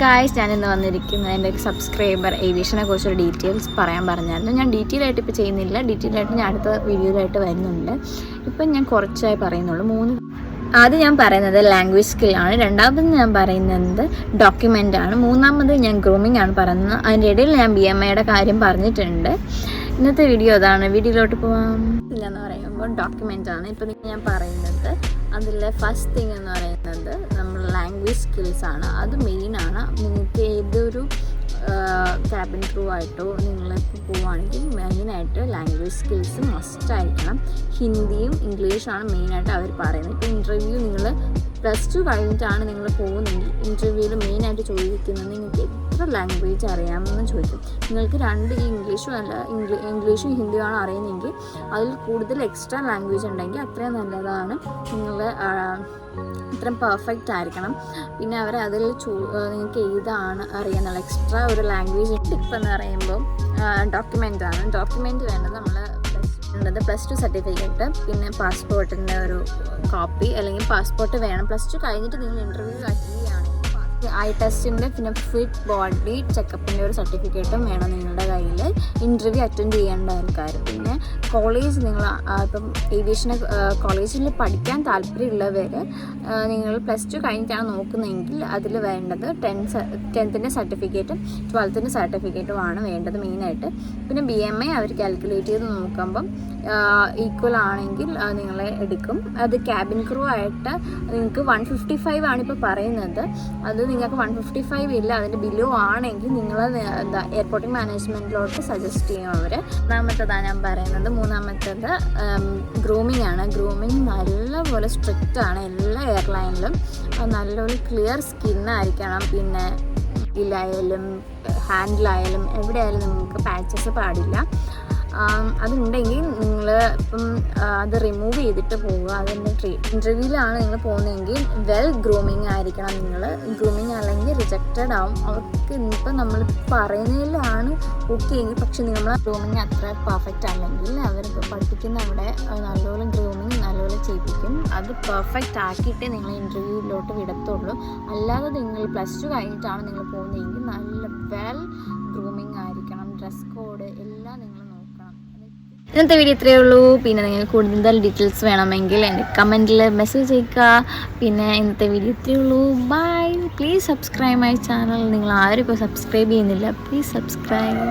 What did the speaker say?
Guys, ഞാനിന്ന് വന്നിരിക്കുന്നത് എൻ്റെ സബ്സ്ക്രൈബർ ഏവിയേഷനെ കുറിച്ചൊരു ഡീറ്റെയിൽസ് പറയാൻ പറഞ്ഞായിരുന്നു. ഞാൻ ഡീറ്റെയിൽ ആയിട്ട് ഇപ്പോൾ ചെയ്യുന്നില്ല. ഡീറ്റെയിൽ ആയിട്ട് ഞാൻ അടുത്ത വീഡിയോയിലായിട്ട് വരുന്നുണ്ട്. ഇപ്പം ഞാൻ കുറച്ചായി പറയുന്നുള്ളൂ. ആദ്യം ഞാൻ പറയുന്നത് ലാംഗ്വേജ് സ്കില്ലാണ്. രണ്ടാമത് ഞാൻ പറയുന്നത് ഡോക്യുമെൻ്റ് ആണ്. മൂന്നാമത് ഞാൻ ഗ്രൂമിംഗ് ആണ് പറയുന്നത്. അതിൻ്റെ ഇടയിൽ ഞാൻ BMIയുടെ കാര്യം പറഞ്ഞിട്ടുണ്ട്. ഇന്നത്തെ വീഡിയോ അതാണ്. വീഡിയോയിലോട്ട് പോകാം. ഇല്ലെന്ന് പറയുമ്പോൾ ഡോക്യുമെൻ്റ് ആണ്. ഇപ്പോൾ ഞാൻ പറയുന്നത് അതിലെ ഫസ്റ്റ് തിങ് എന്ന് പറയുന്നത് നമ്മൾ ലാംഗ്വേജ് സ്കിൽസ് ആണ്. അത് മെയിനാണ്. നിങ്ങൾക്ക് ഏതൊരു ക്യാബിൻ ക്രൂ ആയിട്ടോ നിങ്ങളിപ്പോൾ പോവുകയാണെങ്കിൽ മെയിനായിട്ട് ലാംഗ്വേജ് സ്കിൽസ് മസ്റ്റ് ആയിരിക്കണം. ഹിന്ദിയും ഇംഗ്ലീഷുമാണ് മെയിനായിട്ട് അവർ പറയുന്നത്. ഇപ്പോൾ ഇൻ്റർവ്യൂ നിങ്ങൾ +2 കഴിഞ്ഞിട്ടാണ് നിങ്ങൾ പോകുന്നതെങ്കിൽ ഇൻ്റർവ്യൂവിൽ മെയിനായിട്ട് ചോദിക്കുന്നത് നിങ്ങൾക്ക് എത്ര ലാംഗ്വേജ് അറിയാമെന്ന് ചോദിക്കും. നിങ്ങൾക്ക് ഇംഗ്ലീഷും ഹിന്ദിയുമാണ് അറിയുന്നതെങ്കിൽ അതിൽ കൂടുതൽ എക്സ്ട്രാ ലാംഗ്വേജ് ഉണ്ടെങ്കിൽ അത്രയും നല്ലതാണ്. നിങ്ങൾ അത്രയും പെർഫെക്റ്റ് ആയിരിക്കണം. പിന്നെ അവർ അതിൽ നിങ്ങൾക്ക് ഏതാണ് അറിയാന്നുള്ള എക്സ്ട്രാ ഒരു ലാംഗ്വേജ് ടിപ്പ് എന്ന് പറയുമ്പോൾ ഡോക്യുമെൻ്റ് ആണ്. ഡോക്യുമെൻ്റ് വേണ്ടത് നമ്മൾ +2 സർട്ടിഫിക്കറ്റ്, പിന്നെ പാസ്പോർട്ടിൻ്റെ ഒരു കോപ്പി, അല്ലെങ്കിൽ പാസ്പോർട്ട് വേണം. +2 കഴിഞ്ഞിട്ട് നിങ്ങൾ ഇൻ്റർവ്യൂ അറ്റൻഡ് ചെയ്യുകയാണെങ്കിൽ ഐ ടെസ്റ്റിൻ്റെ പിന്നെ ഫിറ്റ് ബോഡി ചെക്കപ്പിൻ്റെ ഒരു സർട്ടിഫിക്കറ്റും വേണം നിങ്ങളുടെ കയ്യിൽ ഇൻ്റർവ്യൂ അറ്റൻഡ് ചെയ്യേണ്ട ആൾക്കാർ. പിന്നെ കോളേജ് നിങ്ങൾ ഇപ്പം ഏവിയേഷൻ കോളേജിൽ പഠിക്കാൻ താല്പര്യമുള്ളവർ നിങ്ങൾ +2 കഴിഞ്ഞിട്ടാണ് നോക്കുന്നതെങ്കിൽ അതിൽ വേണ്ടത് 10th സർട്ടിഫിക്കറ്റും 12th സർട്ടിഫിക്കറ്റുമാണ് വേണ്ടത് മെയിനായിട്ട്. പിന്നെ BMI അവർ കാൽക്കുലേറ്റ് ചെയ്ത് നോക്കുമ്പം ഈക്വൽ ആണെങ്കിൽ നിങ്ങളെ എടുക്കും. അത് ക്യാബിൻ ക്രൂ ആയിട്ട് നിങ്ങൾക്ക് 155 ആണിപ്പോൾ പറയുന്നത്. അത് നിങ്ങൾക്ക് 155 ഇല്ല, അതിൻ്റെ ബിലോ ആണെങ്കിൽ നിങ്ങൾ എയർപോർട്ടിംഗ് മാനേജ്മെൻറ്റിലോട്ട് സജസ്റ്റ് ചെയ്യും അവർ. മൂന്നാമത്തേതാണ് ഞാൻ പറയുന്നത്. മൂന്നാമത്തേത് ഗ്രൂമിംഗ് ആണ്. ഗ്രൂമിംഗ് നല്ലപോലെ സ്ട്രിക്റ്റ് ആണ് എല്ലാ എയർലൈനിലും. നല്ലൊരു ക്ലിയർ സ്കിന്നായിരിക്കണം. പിന്നെ ഇതിലായാലും ഹാൻഡിലായാലും എവിടെയായാലും നിങ്ങൾക്ക് പാച്ചസ് പാടില്ല. അതുണ്ടെങ്കിൽ നിങ്ങൾ ഇപ്പം അത് റിമൂവ് ചെയ്തിട്ട് പോവുക. അതിൻ്റെ ഇൻ്റർവ്യൂവിലാണ് നിങ്ങൾ പോകുന്നതെങ്കിൽ ഗ്രൂമിങ് ആയിരിക്കണം. നിങ്ങൾ ഗ്രൂമിങ് അല്ലെങ്കിൽ റിജക്റ്റഡ് ആവും. അവർക്ക് ഇപ്പം നമ്മൾ പറയുന്നതിലാണ് ഓക്കെ എങ്കിൽ, പക്ഷെ നമ്മൾ ഗ്രൂമിങ് അത്ര പെർഫെക്റ്റ് അല്ലെങ്കിൽ അവർക്ക് പഠിപ്പിക്കുന്ന അവിടെ നല്ലപോലെ ഗ്രൂമിങ് നല്ലപോലെ ചെയ്യിപ്പിക്കും. അത് പെർഫെക്റ്റ് ആക്കിയിട്ടേ നിങ്ങൾ ഇൻ്റർവ്യൂവിലോട്ട് വിടത്തുള്ളൂ. അല്ലാതെ നിങ്ങൾ +2 കഴിഞ്ഞിട്ടാണ് നിങ്ങൾ പോകുന്നതെങ്കിൽ നല്ല ഗ്രൂമിങ് ആയിരിക്കണം. ഡ്രസ് കോഡ് എല്ലാം നിങ്ങൾ നോക്കണം. ഇന്നത്തെ വീഡിയോ ഇത്രയേ ഉള്ളൂ. പിന്നെ നിങ്ങൾക്ക് കൂടുതൽ ഡീറ്റെയിൽസ് വേണമെങ്കിൽ എൻ്റെ കമൻറ്റിൽ മെസ്സേജ് ചെയ്യുക. പിന്നെ ഇന്നത്തെ വീഡിയോ ഇത്രയേ ഉള്ളൂ. Bye. Please subscribe my channel. നിങ്ങൾ ആരും ഇപ്പോൾ സബ്സ്ക്രൈബ് ചെയ്യുന്നില്ല. Please subscribe.